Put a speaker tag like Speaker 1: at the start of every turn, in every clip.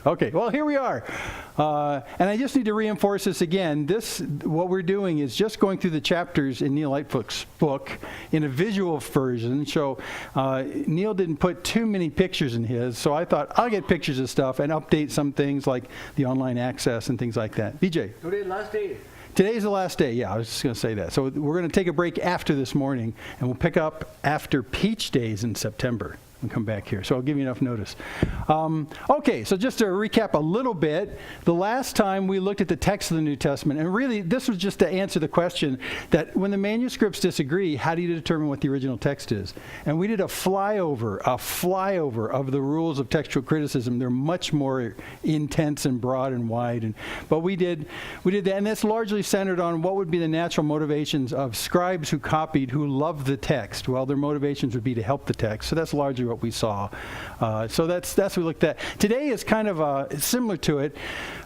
Speaker 1: Okay, well, here we are. And I just need to reinforce this again. What we're doing is just going through the chapters in Neil Lightfoot's book in a visual version. So Neil didn't put too many pictures in his, so I thought I'll get pictures of stuff and update some things like the online access and things like that. BJ?
Speaker 2: Today's last day.
Speaker 1: Today's the last day. Yeah, I was just going to say that. So we're going to take a break after this morning, and we'll pick up after Peach Days in September and come back here. So I'll give you enough notice. Okay, so just to recap a little bit, the last time we looked at the text of the New Testament, and really this was just to answer the question that when the manuscripts disagree, how do you determine what the original text is? And we did a flyover of the rules of textual criticism. They're much more intense and broad and wide. But we did that, and that's largely centered on what would be the natural motivations of scribes who copied, who loved the text. Well, their motivations would be to help the text. So that's largely what we saw. So that's what we looked at. Today is kind of similar to it.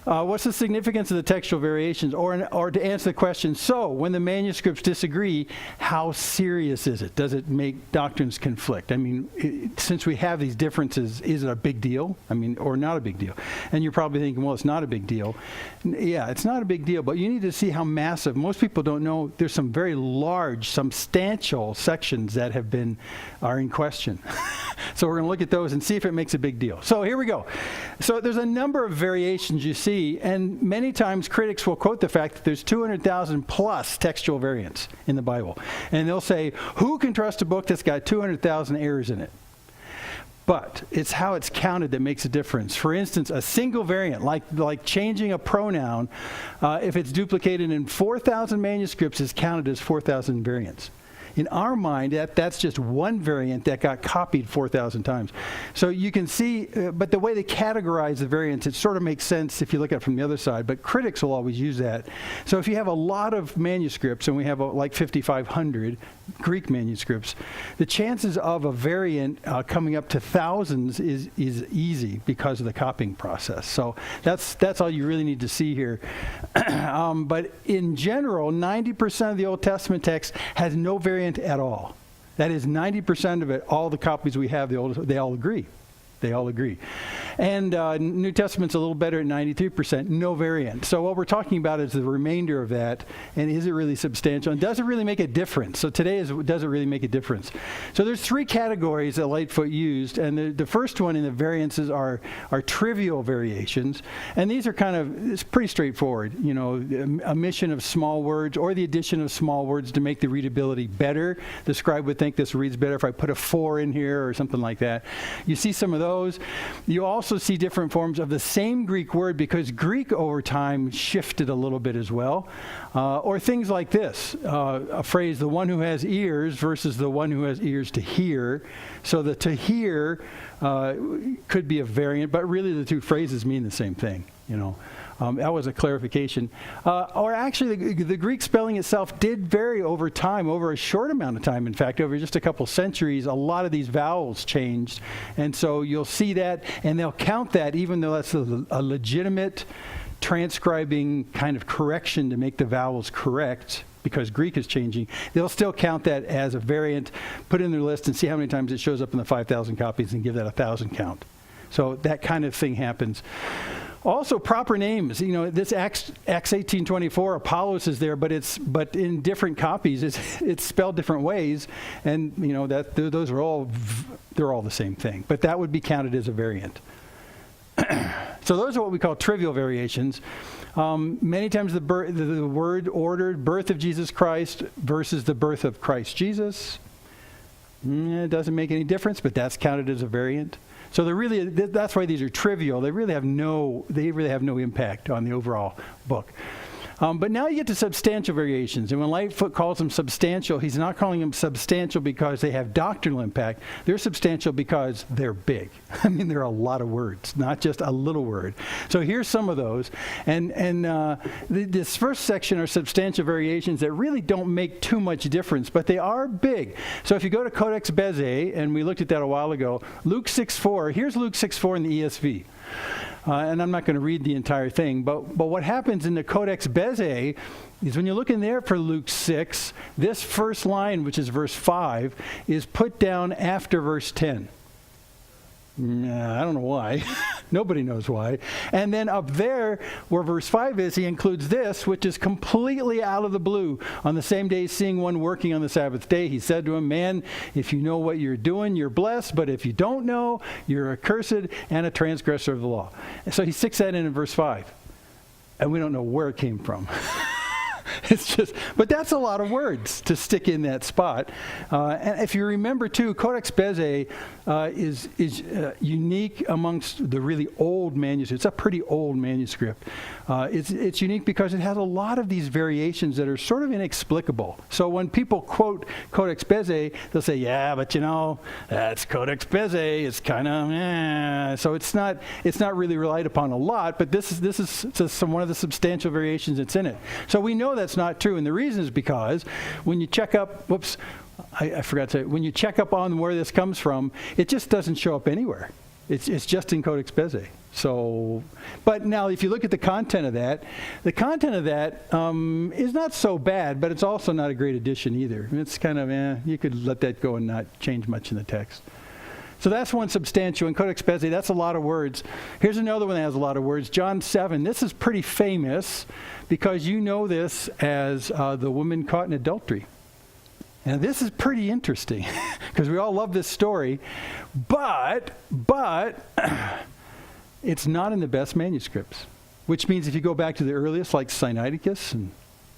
Speaker 1: What's the significance of the textual variations? Or to answer the question, so when the manuscripts disagree, how serious is it? Does it make doctrines conflict? I mean, since we have these differences, is it a big deal? I mean, or not a big deal? And you're probably thinking, well, it's not a big deal. Yeah, it's not a big deal, but you need to see how massive. Most people don't know there's some very large, substantial sections that are in question. So we're going to look at those and see if it makes a big deal. So here we go. So there's a number of variations you see, and many times critics will quote the fact that there's 200,000 plus textual variants in the Bible. And they'll say, who can trust a book that's got 200,000 errors in it? But it's how it's counted that makes a difference. For instance, a single variant, like changing a pronoun, if it's duplicated in 4,000 manuscripts, is counted as 4,000 variants. In our mind, that's just one variant that got copied 4,000 times. So you can see, but the way they categorize the variants, it sort of makes sense if you look at it from the other side, but critics will always use that. So if you have a lot of manuscripts, and we have like 5,500 Greek manuscripts, the chances of a variant coming up to thousands is easy because of the copying process. So that's all you really need to see here. But in general, 90% of the Old Testament text has no variant at all. That is 90% of it, all the copies we have, they all agree. They all agree. And New Testament's a little better at 93%, no variant. So what we're talking about is the remainder of that, and is it really substantial? And does it really make a difference? So today is, does it really make a difference? So there's three categories that Lightfoot used, and the first one in the variances are trivial variations. And these are it's pretty straightforward. You know, omission of small words or the addition of small words to make the readability better. The scribe would think this reads better if I put a 4 in here or something like that. You see some of those. You also see different forms of the same Greek word because Greek over time shifted a little bit as well. Or things like this, a phrase, the one who has ears versus the one who has ears to hear. So the to hear could be a variant, but really the two phrases mean the same thing, you know. That was a clarification. Or actually, the Greek spelling itself did vary over time, over a short amount of time. In fact, over just a couple centuries, a lot of these vowels changed. And so you'll see that, and they'll count that, even though that's a legitimate transcribing kind of correction to make the vowels correct, because Greek is changing, they'll still count that as a variant, put it in their list, and see how many times it shows up in the 5,000 copies and give that a 1,000 count. So that kind of thing happens. Also, proper names. You know, this Acts 18:24, Apollos is there, but in different copies, it's spelled different ways, and you know that those are they're all the same thing. But that would be counted as a variant. So those are what we call trivial variations. Many times the word ordered birth of Jesus Christ versus the birth of Christ Jesus. It doesn't make any difference, but that's counted as a variant. So that's why these are trivial. They really have no impact on the overall book. But now you get to substantial variations. And when Lightfoot calls them substantial, he's not calling them substantial because they have doctrinal impact. They're substantial because they're big. I mean, they're a lot of words, not just a little word. So here's some of those. And this first section are substantial variations that really don't make too much difference, but they are big. So if you go to Codex Bezae, and we looked at that a while ago, Luke 6:4, here's Luke 6:4 in the ESV. And I'm not going to read the entire thing, but what happens in the Codex Bezae is when you look in there for Luke 6, this first line, which is verse 5, is put down after verse 10. I don't know why. Nobody knows why. And then up there, where verse 5 is, he includes this, which is completely out of the blue. On the same day, seeing one working on the Sabbath day, he said to him, man, if you know what you're doing, you're blessed. But if you don't know, you're accursed and a transgressor of the law. And so he sticks that in verse 5. And we don't know where it came from. It's just, but that's a lot of words to stick in that spot. And if you remember too, Codex Bezae is unique amongst the really old manuscripts. It's a pretty old manuscript. It's unique because it has a lot of these variations that are sort of inexplicable. So when people quote Codex Bezae, they'll say, yeah, but you know, that's Codex Bezae. It's kind of, So it's not really relied upon a lot, but this is just one of the substantial variations that's in it. So we know that's not true. And the reason is because when you check up, I forgot to say, when you check up on where this comes from, it just doesn't show up anywhere. It's just in Codex Bezae. So, but now if you look at the content of that is not so bad, but it's also not a great addition either. It's kind of, you could let that go and not change much in the text. So that's one substantial. In Codex Bezae, that's a lot of words. Here's another one that has a lot of words. John 7. This is pretty famous because you know this as the woman caught in adultery. And this is pretty interesting because we all love this story, but it's not in the best manuscripts, which means if you go back to the earliest, like Sinaiticus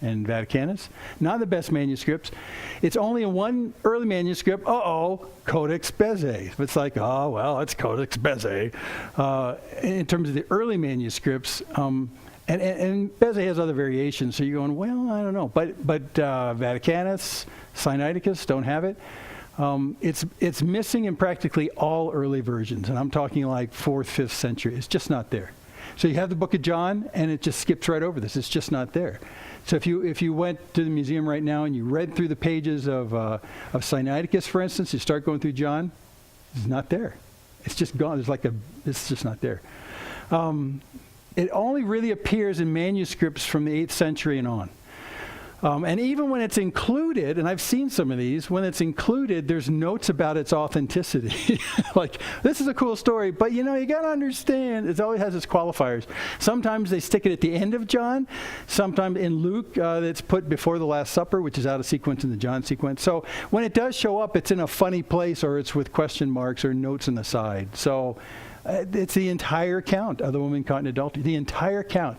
Speaker 1: and Vaticanus, not the best manuscripts. It's only in one early manuscript, Codex Bezae. It's like, oh, well, it's Codex Bezae. In terms of the early manuscripts, and Bezae has other variations, so you're going, well, I don't know. But Vaticanus, Sinaiticus don't have it. It's missing in practically all early versions, and I'm talking like 4th, 5th century. It's just not there. So you have the book of John, and it just skips right over this. It's just not there. So if you went to the museum right now and you read through the pages of Sinaiticus, for instance, you start going through John, it's not there. It's just gone. It's just not there. It only really appears in manuscripts from the 8th century and on. And even when it's included, and I've seen some of these, when it's included, there's notes about its authenticity. Like, this is a cool story, but you got to understand, it always has its qualifiers. Sometimes they stick it at the end of John. Sometimes in Luke, it's put before the Last Supper, which is out of sequence in the John sequence. So when it does show up, it's in a funny place, or it's with question marks or notes on the side. So it's the entire account of the woman caught in adultery, the entire account.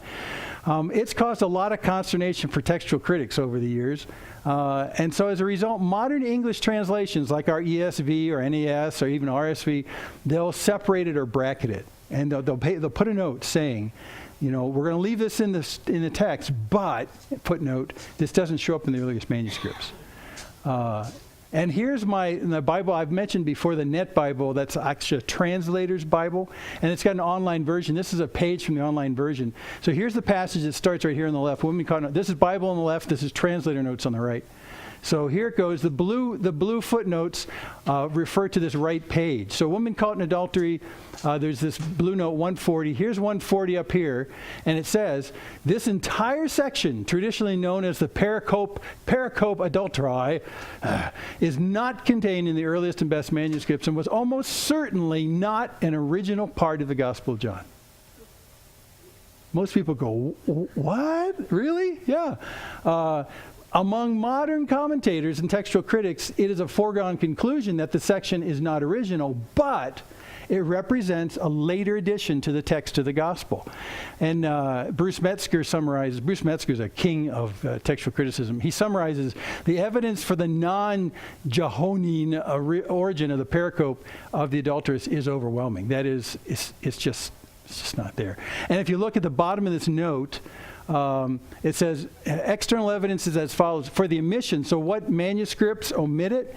Speaker 1: It's caused a lot of consternation for textual critics over the years. And so as a result, modern English translations like our ESV or NAS or even RSV, they'll separate it or bracket it. And they'll put a note saying, we're going to leave this in the text, but, footnote, this doesn't show up in the earliest manuscripts. And here's the Bible I've mentioned before, the Net Bible. That's actually a translator's Bible, and it's got an online version. This is a page from the online version. So here's the passage that starts right here on the left. This is Bible on the left. This is translator notes on the right. So here it goes. The blue footnotes refer to this right page. So woman caught in adultery, there's this blue note 140. Here's 140 up here, and it says, this entire section, traditionally known as the pericope adulteri, is not contained in the earliest and best manuscripts and was almost certainly not an original part of the Gospel of John. Most people go, what? Really? Yeah. Among modern commentators and textual critics, it is a foregone conclusion that the section is not original, but it represents a later addition to the text of the gospel. And Bruce Metzger is a king of textual criticism. He summarizes the evidence for the non-Johannine origin of the pericope of the adulteress is overwhelming. That is, it's just not there. And if you look at the bottom of this note, it says external evidence is as follows. For the omission, so what manuscripts omit it?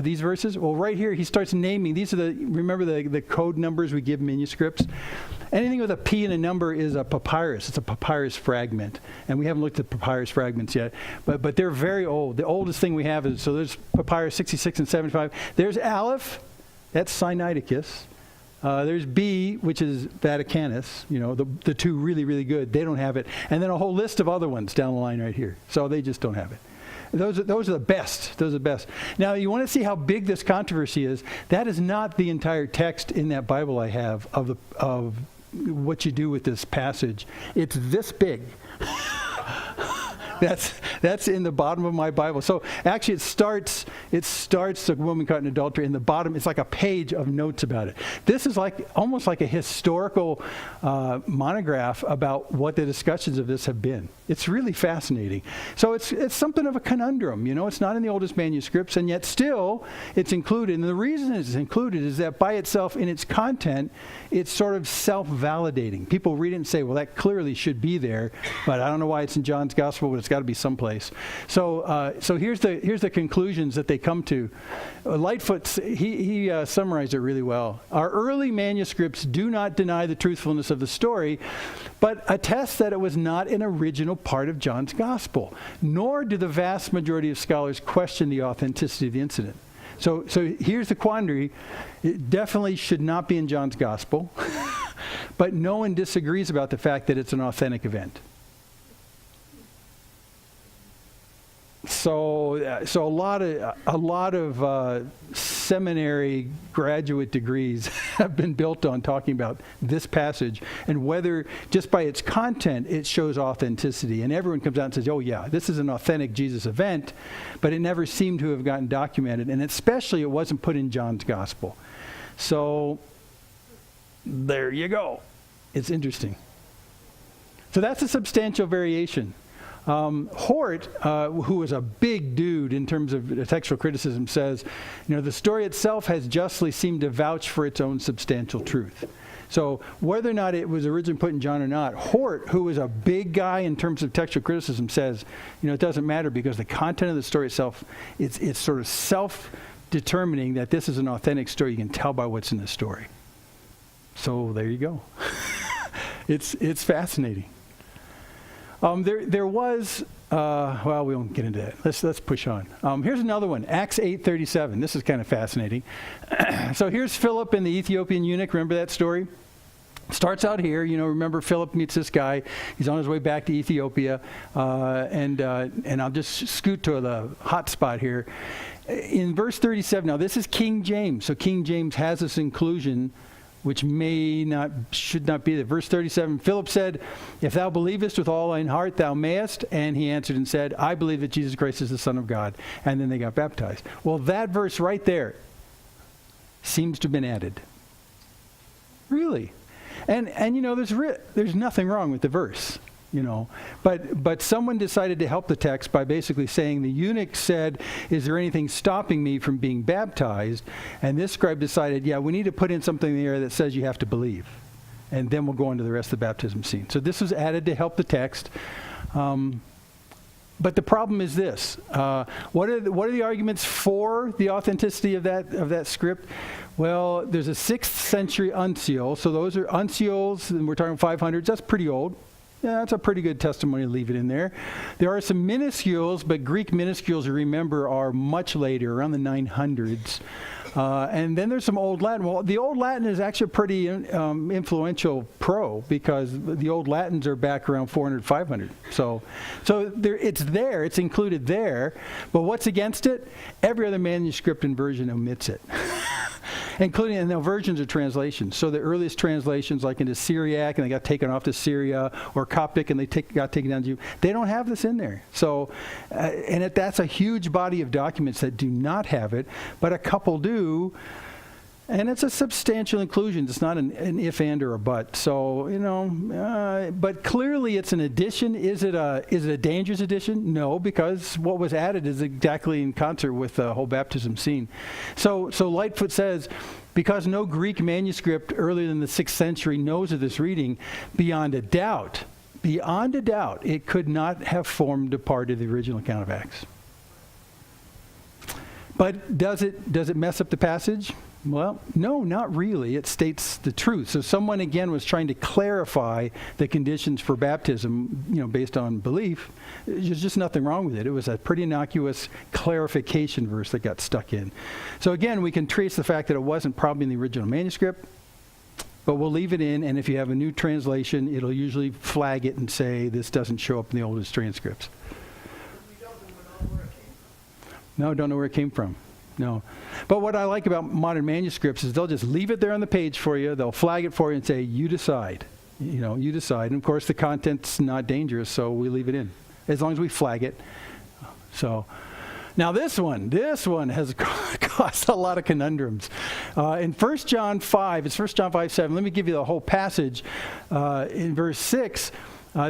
Speaker 1: These verses? Well, right here he starts naming. These are remember the code numbers we give manuscripts? Anything with a P and a number is a papyrus. It's a papyrus fragment. And we haven't looked at papyrus fragments yet. But they're very old. The oldest thing we have is, so there's papyrus 66 and 75. There's Aleph. That's Sinaiticus. There's B, which is Vaticanus, the two really, really good. They don't have it. And then a whole list of other ones down the line right here. So they just don't have it. Those are the best. Those are the best. Now, you want to see how big this controversy is. That is not the entire text in that Bible I have of what you do with this passage. It's this big. That's in the bottom of my Bible. So actually it starts the woman caught in adultery. In the bottom, it's like a page of notes about it. This is almost like a historical monograph about what the discussions of this have been. It's really fascinating. So it's something of a conundrum. It's not in the oldest manuscripts, and yet still it's included. And the reason it's included is that by itself, in its content, it's sort of self-validating. People read it and say, well, that clearly should be there, but I don't know why it's in John's Gospel, but it's got to be someplace. So here's the conclusions that they come to. Lightfoot, he summarized it really well. Our early manuscripts do not deny the truthfulness of the story, but attest that it was not an original part of John's Gospel, nor do the vast majority of scholars question the authenticity of the incident. So here's the quandary. It definitely should not be in John's Gospel, but no one disagrees about the fact that it's an authentic event. So a lot of seminary graduate degrees have been built on talking about this passage and whether just by its content it shows authenticity. And everyone comes out and says, oh yeah, this is an authentic Jesus event, but it never seemed to have gotten documented, and especially it wasn't put in John's Gospel. So there you go. It's interesting. So that's a substantial variation. Hort, who is a big dude in terms of textual criticism, says, the story itself has justly seemed to vouch for its own substantial truth. So whether or not it was originally put in John or not, Hort, who is a big guy in terms of textual criticism, says, it doesn't matter because the content of the story itself, it's sort of self-determining that this is an authentic story. You can tell by what's in the story. So there you go. It's fascinating. There was, well, we won't get into that. Let's push on. Here's another one, Acts 8:37. This is kind of fascinating. So here's Philip and the Ethiopian eunuch. Remember that story? Starts out here, remember Philip meets this guy. He's on his way back to Ethiopia. And I'll just scoot to the hot spot here. In verse 37, now this is King James. So King James has this inclusion which should not be there. Verse 37, Philip said, if thou believest with all thine heart, thou mayest. And he answered and said, I believe that Jesus Christ is the Son of God. And then they got baptized. Well, that verse right there seems to have been added. Really. And there's nothing wrong with the verse. But someone decided to help the text by basically saying the eunuch said, is there anything stopping me from being baptized? And this scribe decided, yeah, we need to put in something there that says you have to believe. And then we'll go into the rest of the baptism scene. So this was added to help the text. But the problem is this. What are the arguments for the authenticity of that script? Well, there's a 6th century uncial. So those are uncials, and we're talking 500s. That's pretty old. Yeah, that's a pretty good testimony to leave it in there. There are some minuscules, but Greek minuscules, you remember, are much later, around the 900s. And then there's some Old Latin. Well, the Old Latin is actually a pretty influential because the Old Latins are back around 400, 500. So it's there. It's included there. But what's against it? Every other manuscript and version omits it. Including, and the versions are translations. So the earliest translations, like into Syriac, and they got taken off to Syria, or Coptic, and they got taken down to, they don't have this in there. So, that's a huge body of documents that do not have it, but a couple do. And it's a substantial inclusion. It's not an if, and, or a but. So, but clearly it's an addition. Is it a dangerous addition? No, because what was added is exactly in concert with the whole baptism scene. So Lightfoot says, because no Greek manuscript earlier than the 6th century knows of this reading, beyond a doubt, it could not have formed a part of the original account of Acts. But does it mess up the passage? Well, no, not really. It states the truth. So someone, again, was trying to clarify the conditions for baptism, based on belief. There's just nothing wrong with it. It was a pretty innocuous clarification verse that got stuck in. So again, we can trace the fact that it wasn't probably in the original manuscript, but we'll leave it in, and if you have a new translation, it'll usually flag it and say this doesn't show up in the oldest transcripts.
Speaker 2: We don't know where it came
Speaker 1: No, don't know where it came from. No. But what I like about modern manuscripts is they'll just leave it there on the page for you. They'll flag it for you and say, you decide. You decide. And of course, the content's not dangerous, so we leave it in, as long as we flag it. So, now this one has caused a lot of conundrums. In 1 John 5, it's 1 John 5:7. Let me give you the whole passage. In verse 6,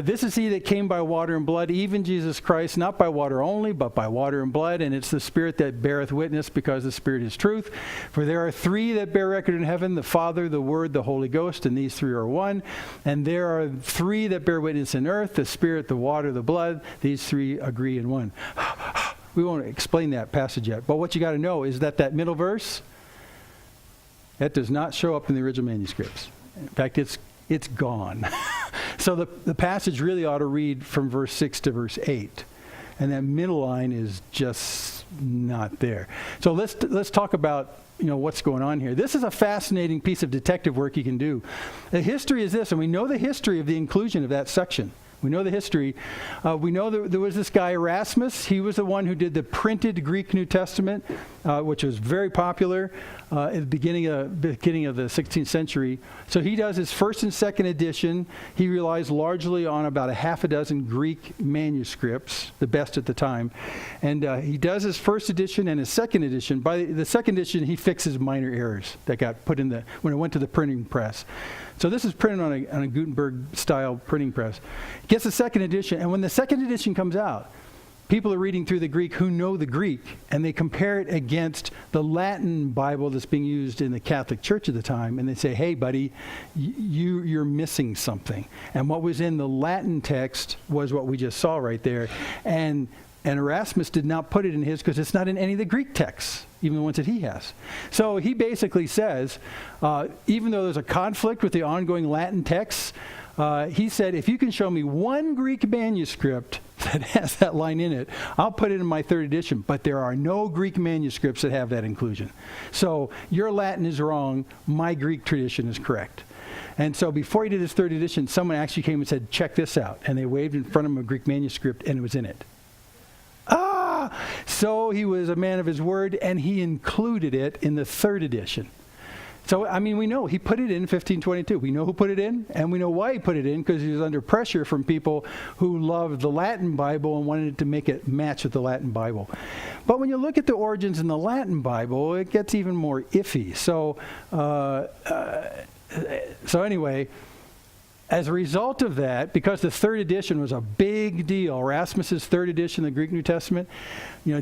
Speaker 1: this is he that came by water and blood, even Jesus Christ, not by water only, but by water and blood. And it's the Spirit that beareth witness, because the Spirit is truth. For there are three that bear record in heaven, the Father, the Word, the Holy Ghost, and these three are one. And there are three that bear witness in earth, the Spirit, the water, the blood. These three agree in one. We won't explain that passage yet. But what you got to know is that middle verse, that does not show up in the original manuscripts. In fact, it's gone. So the passage really ought to read from verse 6 to verse 8. And that middle line is just not there. So let's talk about what's going on here. This is a fascinating piece of detective work you can do. The history is this, and we know the history of the inclusion of that section. We know the history. We know that there was this guy Erasmus. He was the one who did the printed Greek New Testament, which was very popular at the beginning of the 16th century. So he does his first and second edition. He relies largely on about a half a dozen Greek manuscripts, the best at the time. And he does his first edition and his second edition. By the second edition, he fixes minor errors that got put in when it went to the printing press. So this is printed on a Gutenberg-style printing press. Gets the second edition, and when the second edition comes out, people are reading through the Greek who know the Greek, and they compare it against the Latin Bible that's being used in the Catholic Church at the time, and they say, hey, buddy, you're missing something. And what was in the Latin text was what we just saw right there. And Erasmus did not put it in his because it's not in any of the Greek texts, even the ones that he has. So he basically says, even though there's a conflict with the ongoing Latin texts, he said, if you can show me one Greek manuscript that has that line in it, I'll put it in my third edition. But there are no Greek manuscripts that have that inclusion. So your Latin is wrong. My Greek tradition is correct. And so before he did his third edition, someone actually came and said, check this out. And they waved in front of him a Greek manuscript, and it was in it. So he was a man of his word, and he included it in the third edition. So, we know he put it in 1522. We know who put it in, and we know why he put it in, because he was under pressure from people who loved the Latin Bible and wanted to make it match with the Latin Bible. But when you look at the origins in the Latin Bible, it gets even more iffy. So anyway, as a result of that, because the third edition was a big deal, Erasmus's third edition of the Greek New Testament,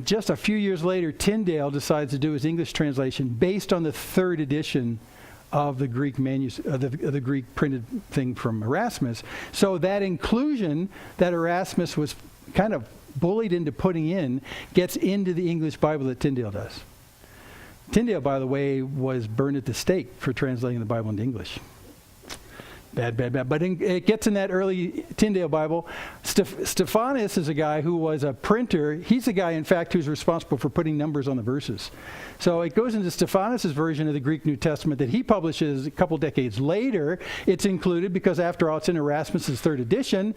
Speaker 1: just a few years later, Tyndale decides to do his English translation based on the third edition of the Greek the Greek printed thing from Erasmus. So that inclusion that Erasmus was kind of bullied into putting in gets into the English Bible that Tyndale does. Tyndale, by the way, was burned at the stake for translating the Bible into English. Bad. But it gets in that early Tyndale Bible. Stephanus is a guy who was a printer. He's the guy, in fact, who's responsible for putting numbers on the verses. So it goes into Stephanus' version of the Greek New Testament that he publishes a couple decades later. It's included because, after all, it's in Erasmus's third edition.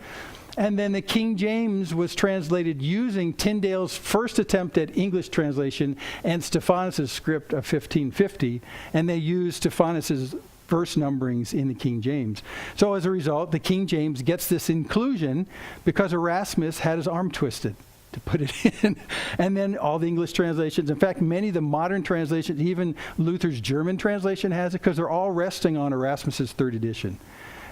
Speaker 1: And then the King James was translated using Tyndale's first attempt at English translation and Stephanus' script of 1550. And they used Stephanus' verse numberings in the King James. So as a result, the King James gets this inclusion because Erasmus had his arm twisted to put it in. And then all the English translations, in fact, many of the modern translations, even Luther's German translation has it, because they're all resting on Erasmus's third edition.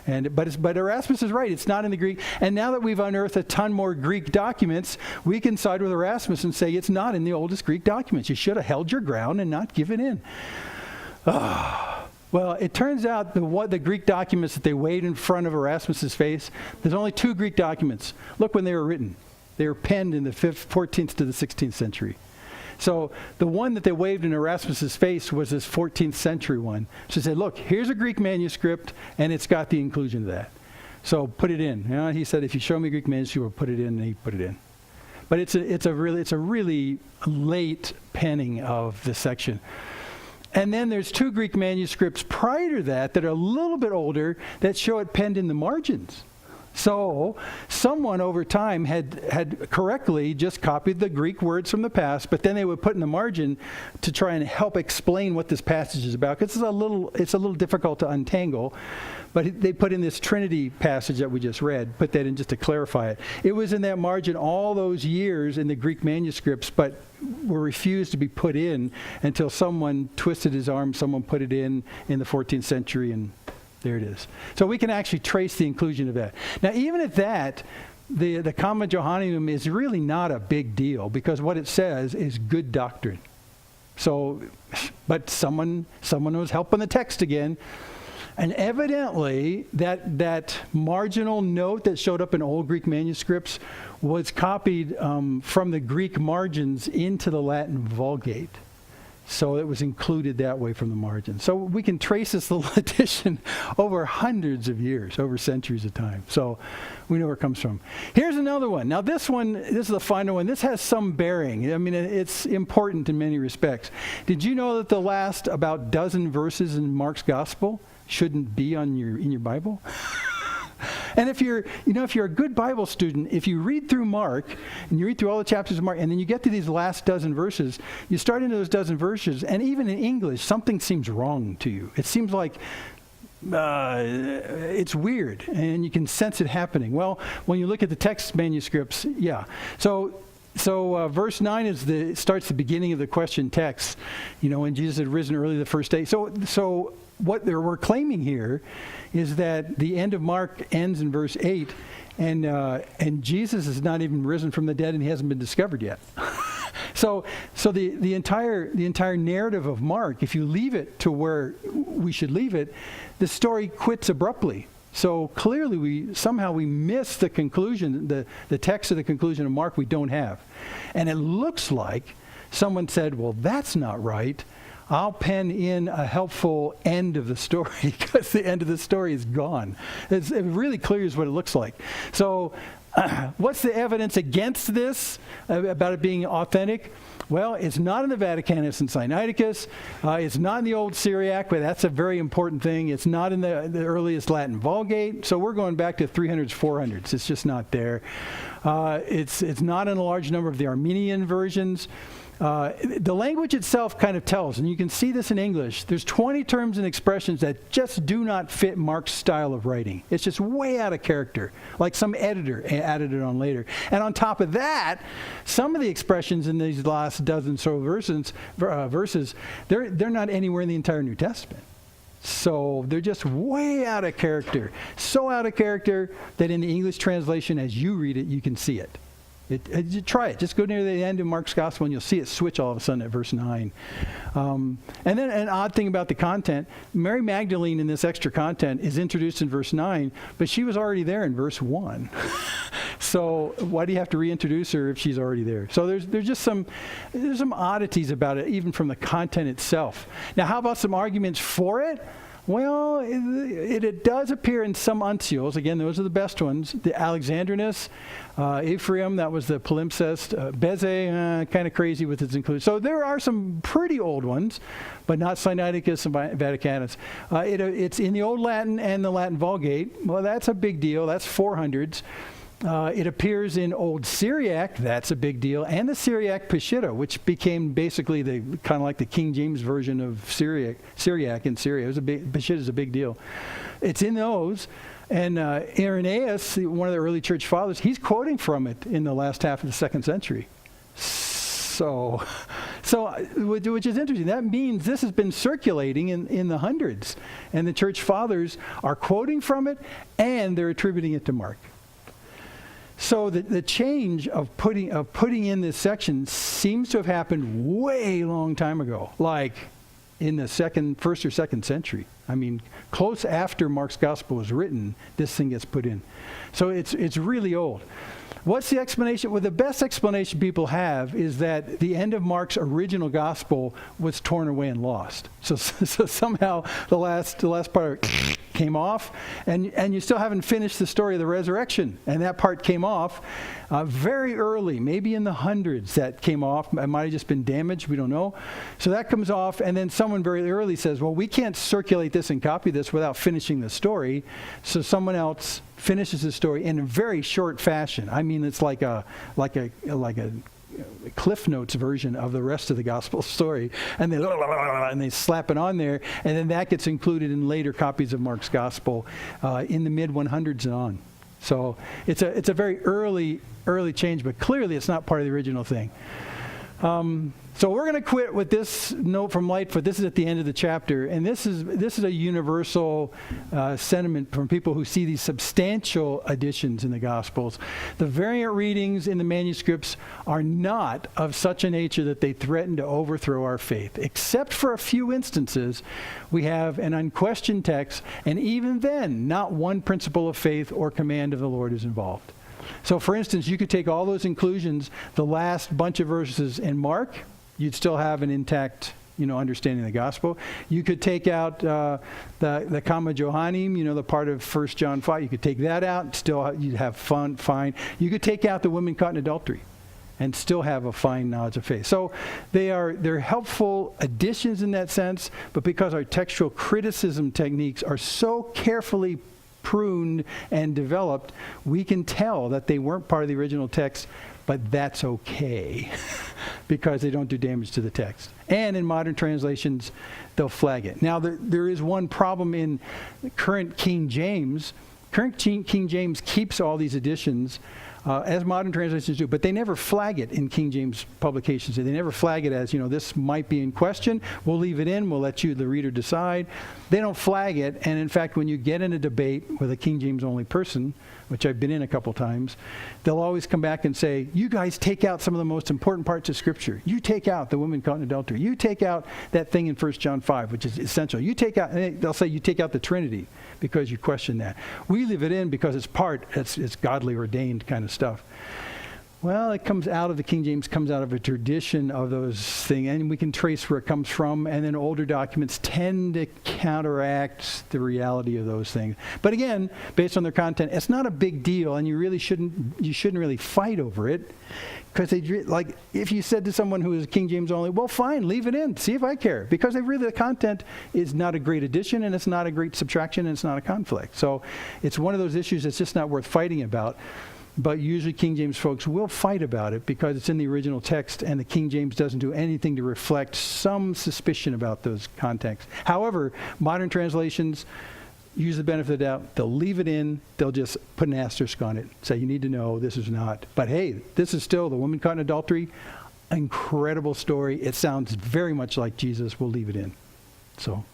Speaker 1: But Erasmus is right. It's not in the Greek. And now that we've unearthed a ton more Greek documents, we can side with Erasmus and say it's not in the oldest Greek documents. You should have held your ground and not given in. Well, it turns out the Greek documents that they weighed in front of Erasmus's face, there's only two Greek documents. Look when they were written. They were penned in the 14th to the 16th century. So the one that they waved in Erasmus's face was this 14th century one. So they said, look, here's a Greek manuscript, and it's got the inclusion of that. So put it in. He said, if you show me a Greek manuscript, we'll put it in, and he put it in. But it's a really late penning of the section. And then there's two Greek manuscripts prior to that are a little bit older that show it penned in the margins. So someone over time had correctly just copied the Greek words from the past, but then they would put in the margin to try and help explain what this passage is about. Because it's a little difficult to untangle. But they put in this Trinity passage that we just read, put that in just to clarify it. It was in that margin all those years in the Greek manuscripts, but were refused to be put in until someone twisted his arm, someone put it in the 14th century, and there it is. So we can actually trace the inclusion of that. Now, even at that, the Comma Johanneum is really not a big deal because what it says is good doctrine. So, but someone was helping the text again. And evidently, that marginal note that showed up in old Greek manuscripts was copied from the Greek margins into the Latin Vulgate. So it was included that way from the margin. So we can trace this little addition over hundreds of years, over centuries of time. So we know where it comes from. Here's another one. Now this is the final one. This has some bearing. I mean, it's important in many respects. Did you know that the last about dozen verses in Mark's gospel shouldn't be in your Bible? And if you're a good Bible student, if you read through Mark, and you read through all the chapters of Mark, and then you get to these last dozen verses, you start into those dozen verses, and even in English, something seems wrong to you. It seems like it's weird, and you can sense it happening. Well, when you look at the text manuscripts, yeah. So verse 9 starts the beginning of the question text, when Jesus had risen early the first day. So what we're claiming here is that the end of Mark ends in verse 8, and Jesus is not even risen from the dead, and he hasn't been discovered yet. So the entire narrative of Mark, if you leave it to where we should leave it, the story quits abruptly. So clearly we miss the conclusion, the text of the conclusion of Mark we don't have. And it looks like someone said, well, that's not right. I'll pen in a helpful end of the story because the end of the story is gone. It really clears what it looks like. So what's the evidence against this, about it being authentic? Well, it's not in the Vaticanus and Sinaiticus. It's not in the Old Syriac, but that's a very important thing. It's not in the earliest Latin Vulgate. So we're going back to 300s, 400s. It's just not there. It's not in a large number of the Armenian versions. The language itself kind of tells, and you can see this in English, there's 20 terms and expressions that just do not fit Mark's style of writing. It's just way out of character, like some editor added it on later. And on top of that, some of the expressions in these last dozen so verses, they're not anywhere in the entire New Testament. So they're just way out of character. So out of character that in the English translation, as you read it, you can see it. Try it. Just go near the end of Mark's gospel and you'll see it switch all of a sudden at verse 9. And then an odd thing about the content, Mary Magdalene in this extra content is introduced in verse 9, but she was already there in verse 1. So why do you have to reintroduce her if she's already there? So there's just some oddities about it, even from the content itself. Now, how about some arguments for it? Well, it does appear in some uncials. Again, those are the best ones. The Alexandrinus, Ephraim, that was the palimpsest. Beze, kind of crazy with its inclusion. So there are some pretty old ones, but not Sinaiticus and Vaticanus. It's in the Old Latin and the Latin Vulgate. Well, that's a big deal. That's 400s. It appears in Old Syriac, that's a big deal, and the Syriac Peshitta, which became basically the kind of like the King James version of Syriac in Syria. Peshitta is a big deal. It's in those, and Irenaeus, one of the early church fathers, he's quoting from it in the last half of the 2nd century. So which is interesting. That means this has been circulating in the hundreds, and the church fathers are quoting from it, and they're attributing it to Mark. So the change of putting in this section seems to have happened way long time ago, like in the 1st or 2nd century. I mean, close after Mark's gospel was written, this thing gets put in. So it's really old. What's the explanation? Well, the best explanation people have is that the end of Mark's original gospel was torn away and lost. So somehow the last part came off, and you still haven't finished the story of the resurrection, and that part came off very early, maybe in the hundreds. That came off. It might have just been damaged. We don't know. So that comes off, and then someone very early says, "Well, we can't circulate this and copy this without finishing the story." So someone else finishes the story in a very short fashion. I mean, it's like a Cliff Notes version of the rest of the gospel story, and they slap it on there, and then that gets included in later copies of Mark's gospel in the mid 100s and on. So it's a very early change, but clearly it's not part of the original thing. So we're going to quit with this note from Lightfoot. This is at the end of the chapter, and this is a universal sentiment from people who see these substantial additions in the Gospels. The variant readings in the manuscripts are not of such a nature that they threaten to overthrow our faith. Except for a few instances, we have an unquestioned text, and even then, not one principle of faith or command of the Lord is involved. So, for instance, you could take all those inclusions, the last bunch of verses in Mark, you'd still have an intact, understanding of the gospel. You could take out the comma Johannim, the part of 1 John 5. You could take that out, still you'd have fine. You could take out the women caught in adultery and still have a fine knowledge of faith. So they're helpful additions in that sense, but because our textual criticism techniques are so carefully pruned and developed, we can tell that they weren't part of the original text, but that's okay because they don't do damage to the text. And in modern translations, they'll flag it. Now, there is one problem in current King James. Current King James keeps all these additions as modern translations do, but they never flag it in King James publications. They never flag it as, this might be in question. We'll leave it in. We'll let you, the reader, decide. They don't flag it. And in fact, when you get in a debate with a King James only person, which I've been in a couple times, they'll always come back and say, you guys take out some of the most important parts of Scripture. You take out the women caught in adultery. You take out that thing in 1 John 5, which is essential. You take out, and they'll say you take out the Trinity because you question that. We leave it in because it's godly ordained kind of stuff. Well, it comes out of the King James, comes out of a tradition of those things, and we can trace where it comes from, and then older documents tend to counteract the reality of those things. But again, based on their content, it's not a big deal, and you shouldn't really fight over it, because if you said to someone who is King James only, well, fine, leave it in, see if I care, because the content is not a great addition, and it's not a great subtraction, and it's not a conflict. So it's one of those issues that's just not worth fighting about. But usually King James folks will fight about it because it's in the original text, and the King James doesn't do anything to reflect some suspicion about those contexts. However, modern translations use the benefit of the doubt. They'll leave it in. They'll just put an asterisk on it. Say, you need to know this is not. But hey, this is still the woman caught in adultery. Incredible story. It sounds very much like Jesus. We'll leave it in. So,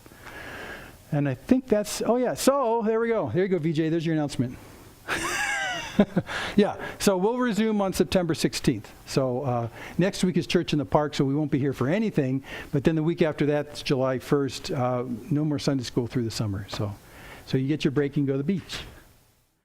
Speaker 1: and I think that's, oh yeah. So there we go. There you go, VJ. There's your announcement. Yeah, so we'll resume on September 16th. So next week is Church in the Park, so we won't be here for anything. But then the week after that, it's July 1st. No more Sunday school through the summer. So you get your break and go to the beach.